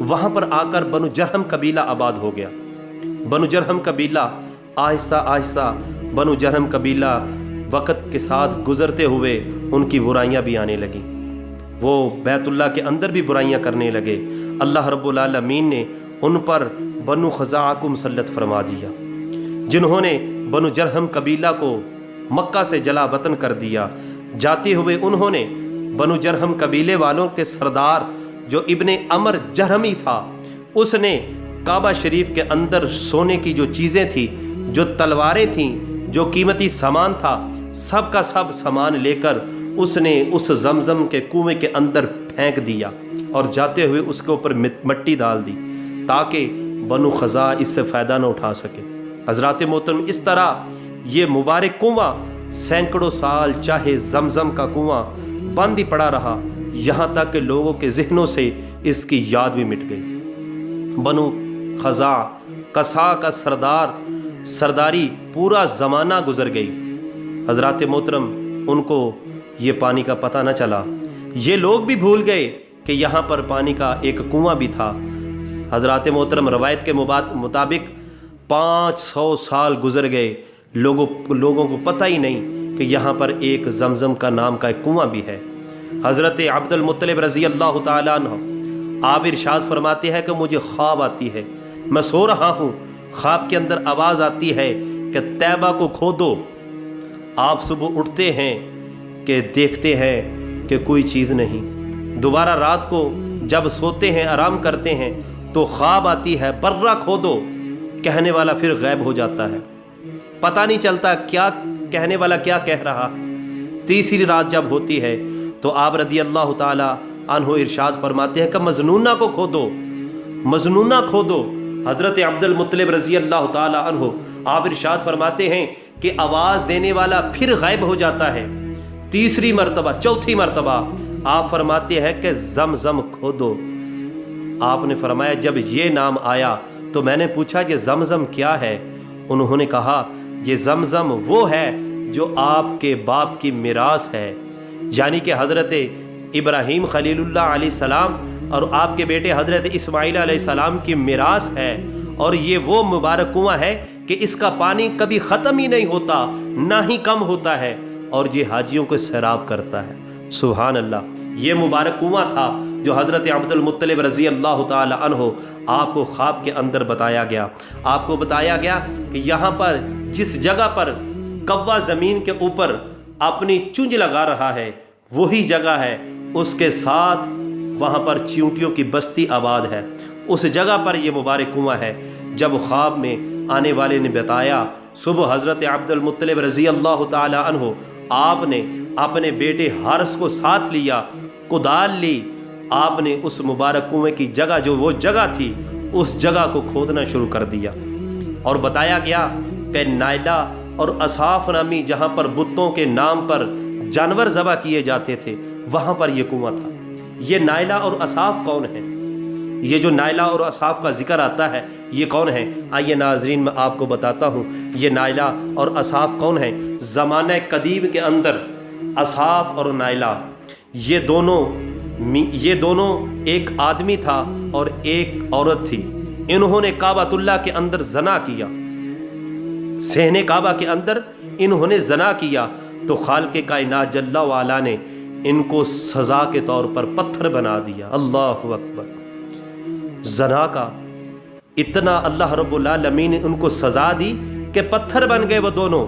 وہاں پر آ کر بنو جرہم قبیلہ آباد ہو گیا۔ بنو جرہم قبیلہ آہستہ آہستہ بنو جرہم قبیلہ وقت کے ساتھ گزرتے ہوئے ان کی برائیاں بھی آنے لگیں، وہ بیت اللہ کے اندر بھی برائیاں کرنے لگے۔ اللہ رب العالمین نے ان پر بنو خزاعہ کو مسلط فرما دیا، جنہوں نے بنو جرہم قبیلہ کو مکہ سے جلا وطن کر دیا۔ جاتے ہوئے انہوں نے بنو جرہم قبیلے والوں کے سردار جو ابن عمر جرہمی تھا، اس نے کعبہ شریف کے اندر سونے کی جو چیزیں تھیں، جو تلواریں تھیں، جو قیمتی سامان تھا، سب کا سب سامان لے کر اس نے اس زمزم کے کنویں کے اندر پھینک دیا اور جاتے ہوئے اس کے اوپر مٹی ڈال دی تاکہ بنو خزاعہ اس سے فائدہ نہ اٹھا سکے۔ حضرات محترم، اس طرح یہ مبارک کنواں سینکڑوں سال چاہے زمزم کا کنواں بند ہی پڑا رہا، یہاں تک کہ لوگوں کے ذہنوں سے اس کی یاد بھی مٹ گئی۔ بنو خزاعہ قصا کا سرداری پورا زمانہ گزر گئی۔ حضرات محترم، ان کو یہ پانی کا پتہ نہ چلا، یہ لوگ بھی بھول گئے کہ یہاں پر پانی کا ایک کنواں بھی تھا۔ حضرات محترم، روایت کے مطابق 500 سال گزر گئے، لوگوں کو پتہ ہی نہیں کہ یہاں پر ایک زمزم کا نام کا ایک کنواں بھی ہے۔ حضرت عبد المطلب رضی اللہ تعالیٰ عنہ آپ ارشاد فرماتے ہیں کہ مجھے خواب آتی ہے، میں سو رہا ہوں، خواب کے اندر آواز آتی ہے کہ طیبہ کو کھودو۔ آپ صبح اٹھتے ہیں کہ دیکھتے ہیں کہ کوئی چیز نہیں۔ دوبارہ رات کو جب سوتے ہیں، آرام کرتے ہیں، تو خواب آتی ہے برہ کھودو، کہنے والا پھر غائب ہو جاتا ہے، پتہ نہیں چلتا کیا کہنے والا کیا کہہ رہا۔ تیسری رات جب ہوتی ہے تو آپ رضی اللہ تعالی عنہ ارشاد فرماتے ہیں کہ مظنونہ کو کھودو، مظنونہ کھودو۔ حضرت عبد المطلب رضی اللہ تعالی عنہ آپ ارشاد فرماتے ہیں کہ آواز دینے والا پھر غائب ہو جاتا ہے۔ تیسری مرتبہ، چوتھی مرتبہ آپ فرماتے ہیں کہ زمزم کھودو۔ آپ نے فرمایا جب یہ نام آیا تو میں نے پوچھا یہ زمزم کیا ہے؟ انہوں نے کہا یہ زمزم وہ ہے جو آپ کے باپ کی میراث ہے، یعنی کہ حضرت ابراہیم خلیل اللہ علیہ السلام اور آپ کے بیٹے حضرت اسماعیل علیہ السلام کی میراث ہے، اور یہ وہ مبارک کنواں ہے کہ اس کا پانی کبھی ختم ہی نہیں ہوتا، نہ ہی کم ہوتا ہے، اور یہ حاجیوں کو سیراب کرتا ہے۔ سبحان اللہ، یہ مبارک کنواں تھا جو حضرت عبد المطلب رضی اللہ تعالی عنہ آپ کو خواب کے اندر بتایا گیا۔ آپ کو بتایا گیا کہ یہاں پر جس جگہ پر کوا زمین کے اوپر اپنی چونج لگا رہا ہے وہی جگہ ہے، اس کے ساتھ وہاں پر چیونٹیوں کی بستی آباد ہے، اس جگہ پر یہ مبارک کنواں ہے۔ جب خواب میں آنے والے نے بتایا، صبح حضرت عبد المطلب رضی اللہ تعالی عنہ آپ نے اپنے بیٹے حارث کو ساتھ لیا، کدال لی، آپ نے اس مبارک کنویں کی جگہ جو وہ جگہ تھی اس جگہ کو کھودنا شروع کر دیا، اور بتایا گیا کہ نائلہ اور اصحاف نامی جہاں پر بتوں کے نام پر جانور ذبح کیے جاتے تھے وہاں پر یہ کنواں تھا۔ یہ نائلہ اور اصحاف کون ہیں؟ یہ جو نائلہ اور اصحاف کا ذکر آتا ہے یہ کون ہیں؟ آئیے ناظرین میں آپ کو بتاتا ہوں یہ نائلہ اور اصحاف کون ہیں۔ زمانہ قدیم کے اندر اصحاف اور نائلہ یہ دونوں ایک آدمی تھا اور ایک عورت تھی، انہوں نے کعبۃ اللہ کے اندر زنا کیا، صحن کعبہ کے اندر انہوں نے زنا کیا، تو خالق کائنات جل وعلا نے ان کو سزا کے طور پر پتھر بنا دیا۔ اللہ اکبر، زنا کا اتنا اللہ رب العالمین نے ان کو سزا دی کہ پتھر بن گئے وہ دونوں۔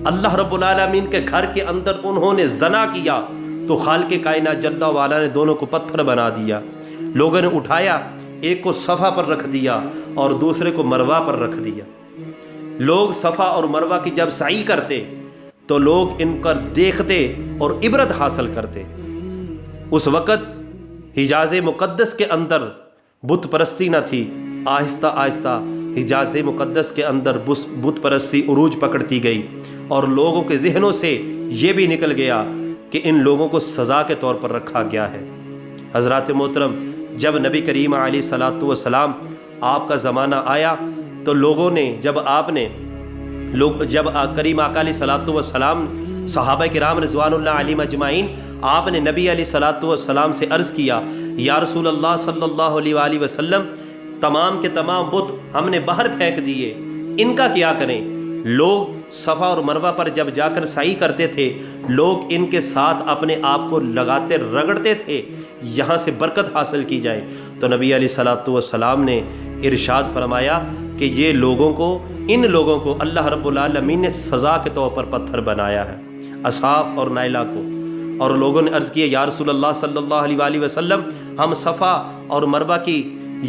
اللہ رب العالمین کے گھر کے اندر انہوں نے زنا کیا تو خالق کائنات جل وعلا نے دونوں کو پتھر بنا دیا۔ لوگوں نے اٹھایا، ایک کو صفا پر رکھ دیا اور دوسرے کو مروہ پر رکھ دیا۔ لوگ صفا اور مروہ کی جب سعی کرتے تو لوگ ان پر دیکھتے اور عبرت حاصل کرتے۔ اس وقت حجاز مقدس کے اندر بت پرستی نہ تھی، آہستہ آہستہ حجاز مقدس کے اندر بت پرستی عروج پکڑتی گئی، اور لوگوں کے ذہنوں سے یہ بھی نکل گیا کہ ان لوگوں کو سزا کے طور پر رکھا گیا ہے۔ حضرات محترم، جب نبی کریم علیہ الصلوۃ والسلام آپ کا زمانہ آیا تو لوگوں نے جب کریم آقا علیہ الصلوۃ والسلام صحابہ کرام رضوان اللہ علیہم اجمعین، آپ نے نبی علیہ الصلوۃ والسلام سے عرض کیا یا رسول اللہ صلی اللہ علیہ وآلہ وسلم تمام کے تمام بت ہم نے باہر پھینک دیے، ان کا کیا کریں؟ لوگ صفا اور مروہ پر جب جا کر سعی کرتے تھے، لوگ ان کے ساتھ اپنے آپ کو لگاتے رگڑتے تھے یہاں سے برکت حاصل کی جائے۔ تو نبی علیہ الصلوۃ والسلام نے ارشاد فرمایا کہ یہ ان لوگوں کو اللہ رب العالمین نے سزا کے طور پر پتھر بنایا ہے، اصحاب اور نائلہ کو۔ اور لوگوں نے عرض کیا یا رسول اللہ صلی اللہ علیہ وآلہ وسلم ہم صفا اور مروہ کی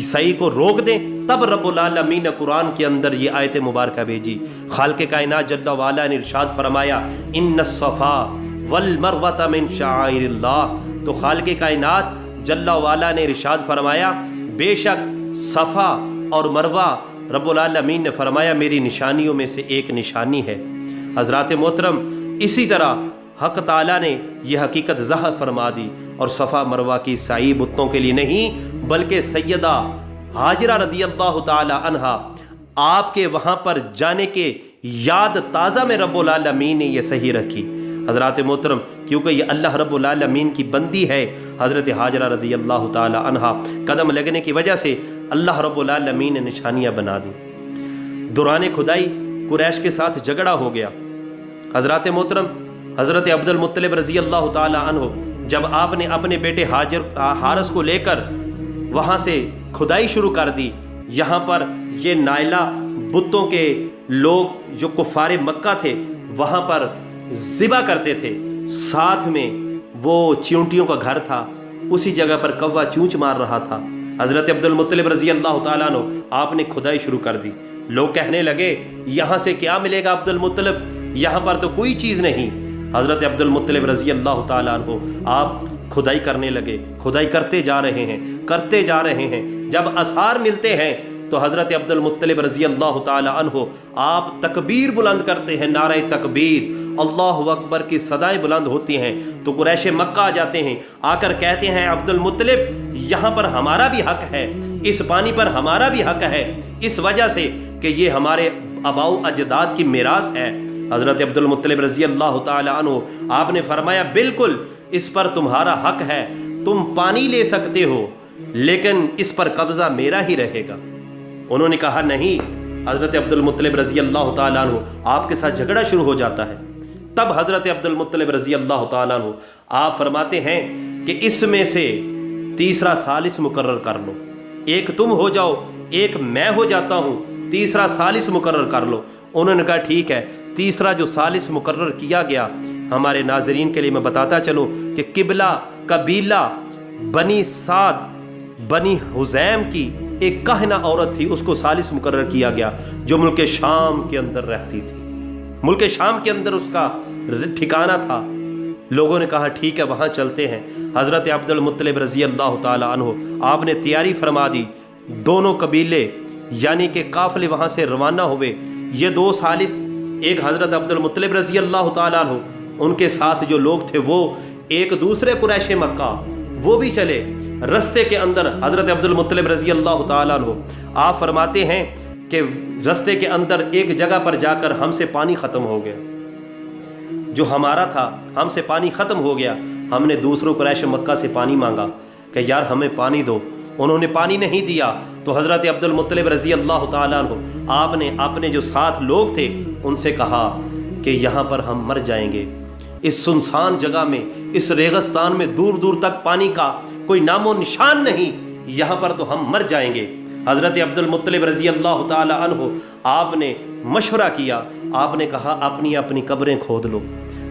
سعی کو روک دیں؟ تب رب العالمین نے قرآن کے اندر یہ آیت مبارکہ بھیجی۔ خالق کائنات جل وعلا نے ارشاد فرمایا ان الصفا والمروہ من شعائر اللہ۔ تو خالق کائنات جل وعلا نے ارشاد فرمایا بے شک صفا اور مروہ رب العالمین نے فرمایا میری نشانیوں میں سے ایک نشانی ہے۔ حضرات محترم، اسی طرح حق تعالیٰ نے یہ حقیقت ظاہر فرما دی، اور صفا مروہ کی سعی بتوں کے لیے نہیں بلکہ سیدہ ہاجرہ رضی اللہ تعالی عنہا آپ کے وہاں پر جانے کے یاد تازہ میں رب العالمین نے یہ صحیح رکھی۔ حضرات محترم، کیونکہ یہ اللہ رب العالمین کی بندی ہے حضرت ہاجرہ رضی اللہ تعالی عنہا، قدم لگنے کی وجہ سے اللہ رب العالمین نے نشانیاں بنا دی۔ دوران کھدائی قریش کے ساتھ جھگڑا ہو گیا۔ حضرات محترم، حضرت عبد المطلب رضی اللہ تعالی عنہ جب آپ نے اپنے بیٹے حارث کو لے کر وہاں سے کھدائی شروع کر دی، یہاں پر یہ نائلہ بتوں کے لوگ جو کفار مکہ تھے وہاں پر ذبح کرتے تھے، ساتھ میں وہ چیونٹیوں کا گھر تھا، اسی جگہ پر کوا چونچ مار رہا تھا۔ حضرت عبد المطلب رضی اللہ تعالیٰ عنہ آپ نے کھدائی شروع کر دی۔ لوگ کہنے لگے یہاں سے کیا ملے گا عبد المطلب، یہاں پر تو کوئی چیز نہیں۔ حضرت عبد المطلب رضی اللہ تعالیٰ عنہ آپ کھدائی کرنے لگے، کھدائی کرتے جا رہے ہیں۔ جب آثار ملتے ہیں تو حضرت عبد المطلب رضی اللہ تعالیٰ عنہ آپ تکبیر بلند کرتے ہیں، نعرہ تکبیر، اللہ اکبر کی صدائیں بلند ہوتی ہیں۔ تو قریش مکہ آ جاتے ہیں، آ کر کہتے ہیں عبد المطلب یہاں پر ہمارا بھی حق ہے، اس پانی پر ہمارا بھی حق ہے، اس وجہ سے کہ یہ ہمارے آباؤ اجداد کی میراث ہے۔ حضرت عبد المطلب رضی اللہ تعالی عنہ آپ نے فرمایا بالکل اس پر تمہارا حق ہے، تم پانی لے سکتے ہو لیکن اس پر قبضہ میرا ہی رہے گا۔ انہوں نے کہا نہیں۔ حضرت عبد المطلب رضی اللہ تعالی عنہ آپ کے ساتھ جھگڑا شروع ہو جاتا ہے۔ تب حضرت عبد المطلب رضی اللہ تعالی عنہ آپ فرماتے ہیں کہ اس میں سے تیسرا ثالث مقرر کر لو، ایک تم ہو جاؤ، ایک میں ہو جاتا ہوں، تیسرا ثالث مقرر کر لو۔ انہوں نے کہا ٹھیک ہے۔ تیسرا جو ثالث مقرر کیا گیا، ہمارے ناظرین کے لیے میں بتاتا چلوں کہ قبلہ قبیلہ بنی سعد بنی حزیم کی ایک کاہنہ عورت تھی، اس کو ثالث مقرر کیا گیا، جو ملک شام کے اندر رہتی تھی، ملک شام کے اندر اس کا ٹھکانہ تھا۔ لوگوں نے کہا ٹھیک ہے وہاں چلتے ہیں۔ حضرت عبد المطلب رضی اللہ تعالی عنہ آپ نے تیاری فرما دی، دونوں قبیلے یعنی کہ قافلے وہاں سے روانہ ہوئے۔ یہ دو ثالث، ایک حضرت عبد المطلب رضی اللہ تعالیٰ عنہ، ان کے ساتھ جو لوگ تھے وہ ایک دوسرے قریش مکہ وہ بھی چلے۔ رستے کے اندر حضرت عبد المطلب رضی اللہ تعالیٰ عنہ آپ فرماتے ہیں کہ رستے کے اندر ایک جگہ پر جا کر ہم سے پانی ختم ہو گیا، جو ہمارا تھا ہم سے پانی ختم ہو گیا۔ ہم نے دوسروں قریش مکہ سے پانی مانگا کہ یار ہمیں پانی دو، انہوں نے پانی نہیں دیا۔ تو حضرت عبد المطلب رضی اللہ تعالیٰ عنہ آپ نے اپنے جو ساتھ لوگ تھے ان سے کہا کہ یہاں پر ہم مر جائیں گے، اس سنسان جگہ میں، اس ریگستان میں دور دور تک پانی کا کوئی نام و نشان نہیں، یہاں پر تو ہم مر جائیں گے۔ حضرت عبد المطلب رضی اللہ تعالی عنہ آپ نے مشورہ کیا، آپ نے کہا اپنی اپنی قبریں کھود لو۔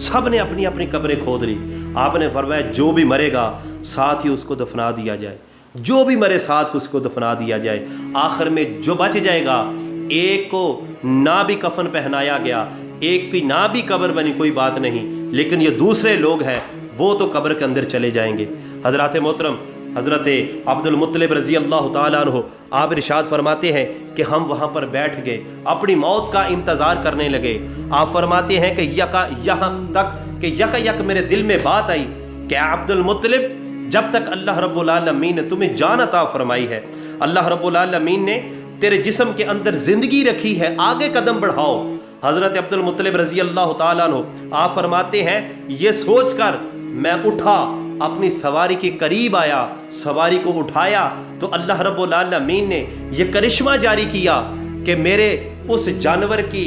سب نے اپنی اپنی قبریں کھود لی۔ آپ نے فرمایا جو بھی مرے گا ساتھ ہی اس کو دفنا دیا جائے، جو بھی مرے ساتھ اس کو دفنا دیا جائے۔ آخر میں جو بچ جائے گا، ایک کو نہ بھی کفن پہنایا گیا، ایک کی نہ بھی قبر بنی، کوئی بات نہیں، لیکن یہ دوسرے لوگ ہیں وہ تو قبر کے اندر چلے جائیں گے۔ حضرات محترم، حضرت عبد المطلب رضی اللہ تعالیٰ عنہ آپ ارشاد فرماتے ہیں کہ ہم وہاں پر بیٹھ گئے، اپنی موت کا انتظار کرنے لگے۔ آپ فرماتے ہیں کہ یہاں تک کہ یک میرے دل میں بات آئی کہ عبد المطلب، جب تک اللہ رب العالمین نے تمہیں جان عطا فرمائی ہے، اللہ رب العالمین نے تیرے جسم کے اندر زندگی رکھی ہے، آگے قدم بڑھاؤ۔ حضرت عبد المطلب رضی اللہ تعالیٰ عنہ آپ فرماتے ہیں یہ سوچ کر میں اٹھا، اپنی سواری کے قریب آیا، سواری کو اٹھایا، تو اللہ رب العالمین نے یہ کرشمہ جاری کیا کہ میرے اس جانور کی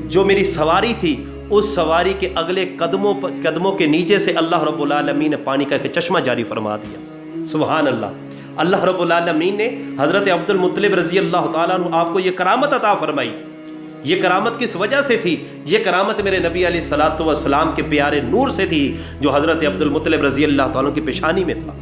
جو میری سواری تھی، اس سواری کے اگلے قدموں کے نیچے سے اللہ رب العالمین نے پانی کا ایک چشمہ جاری فرما دیا۔ سبحان اللہ۔ اللہ رب العالمین نے حضرت عبد المطلب رضی اللہ تعالیٰ عنہ آپ کو یہ کرامت عطا فرمائی۔ یہ کرامت کس وجہ سے تھی؟ یہ کرامت میرے نبی علیہ الصلوۃ والسلام کے پیارے نور سے تھی جو حضرت عبد المطلب رضی اللہ تعالیٰ عنہ کی پیشانی میں تھا۔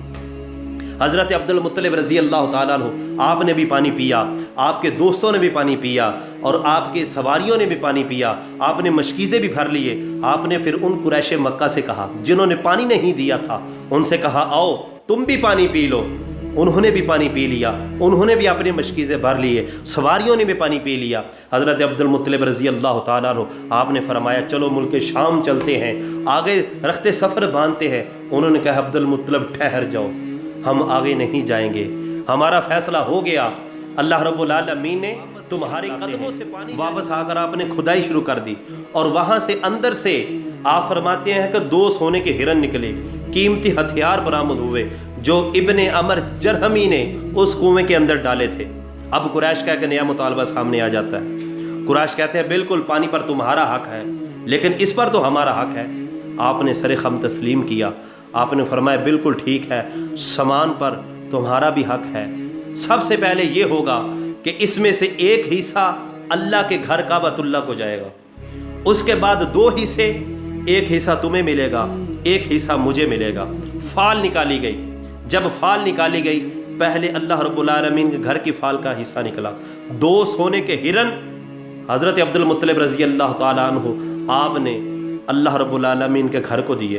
حضرت عبد المطلب رضی اللہ تعالیٰ عنہ آپ نے بھی پانی پیا، آپ کے دوستوں نے بھی پانی پیا، اور آپ کے سواریوں نے بھی پانی پیا، آپ نے مشکیزیں بھی بھر لیے۔ آپ نے پھر ان قریش مکہ سے کہا جنہوں نے پانی نہیں دیا تھا، ان سے کہا آؤ تم بھی پانی پی لو۔ انہوں نے بھی پانی پی لیا، انہوں نے بھی اپنی مشکیزیں بھر لیے، سواریوں نے بھی پانی پی لیا۔ حضرت عبد المطلب رضی اللہ تعالیٰ عنہ آپ نے فرمایا چلو ملک شام چلتے ہیں، آگے رخت سفر باندھتے ہیں۔ انہوں نے کہا عبد المطلب ٹھہر جاؤ، ہم آگے نہیں جائیں گے، ہمارا فیصلہ ہو گیا۔ اللہ رب العالمین نے تمہارے قدموں سے پانی واپس آ کر آپ نے کھدائی شروع کر دی، اور وہاں سے اندر سے آپ فرماتے ہیں کہ 2 سونے کے ہرن نکلے، قیمتی ہتھیار برآمد ہوئے جو ابن عمر جرہمی نے اس کنویں کے اندر ڈالے تھے۔ اب قریش کا ایک نیا مطالبہ سامنے آ جاتا ہے۔ قریش کہتے ہیں بالکل پانی پر تمہارا حق ہے، لیکن اس پر تو ہمارا حق ہے۔ آپ نے سر خم تسلیم کیا، آپ نے فرمایا بالکل ٹھیک ہے، سامان پر تمہارا بھی حق ہے۔ سب سے پہلے یہ ہوگا کہ اس میں سے ایک حصہ اللہ کے گھر کعبۃ اللہ کو جائے گا، اس کے بعد 2 حصے، ایک حصہ تمہیں ملے گا، ایک حصہ مجھے ملے گا۔ فال نکالی گئی، جب فال نکالی گئی پہلے اللہ رب العالمین کے گھر کی فال کا حصہ نکلا، 2 سونے کے ہرن حضرت عبد المطلب رضی اللہ تعالیٰ عنہ آپ نے اللہ رب العالمین کے گھر کو دیے۔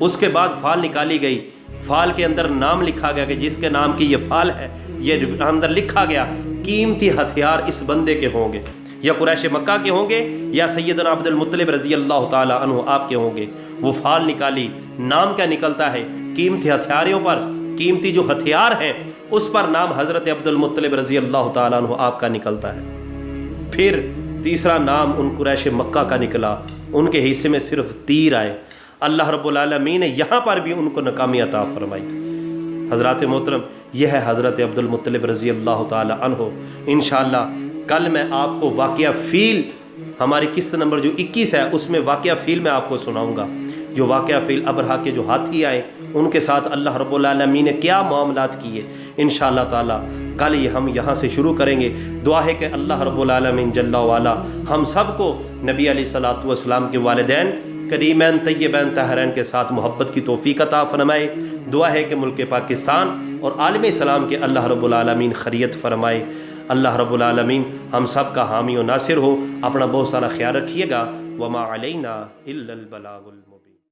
اس کے بعد فال نکالی گئی، فال کے اندر نام لکھا گیا کہ جس کے نام کی یہ فال ہے، یہ اندر لکھا گیا قیمتی ہتھیار اس بندے کے ہوں گے، یا قریش مکہ کے ہوں گے، یا سیدنا عبد المطلب رضی اللہ تعالیٰ عنہ آپ کے ہوں گے۔ وہ فال نکالی، نام کیا نکلتا ہے؟ قیمتی ہتھیاروں پر، قیمتی جو ہتھیار ہیں اس پر نام حضرت عبد المطلب رضی اللہ تعالیٰ عنہ آپ کا نکلتا ہے۔ پھر تیسرا نام ان قریش مکہ کا نکلا، ان کے حصے میں صرف تیر آئے۔ اللہ رب العالمین نے یہاں پر بھی ان کو ناکامی عطا فرمائی۔ حضرات محترم، یہ ہے حضرت عبد المطلب رضی اللہ تعالی عنہ۔ انشاءاللہ کل میں آپ کو واقعہ فیل، ہماری قسط نمبر جو 21 ہے اس میں واقعہ فیل میں آپ کو سناؤں گا، جو واقعہ فیل ابرہا کے جو ہاتھی آئے ان کے ساتھ اللہ رب العالمین نے کیا معاملات کیے، انشاءاللہ تعالی کل یہ ہم یہاں سے شروع کریں گے۔ دعا ہے کہ اللہ رب العالمین جل وعلا ہم سب کو نبی علیہ الصلوۃ والسلام کے والدین کریمین طیبین طاہرین کے ساتھ محبت کی توفیق عطا فرمائے۔ دعا ہے کہ ملک پاکستان اور عالم اسلام کے اللہ رب العالمین خیریت فرمائے۔ اللہ رب العالمین ہم سب کا حامی و ناصر ہو۔ اپنا بہت سارا خیال رکھیے گا۔ وما علینا الا البلاغ المبین۔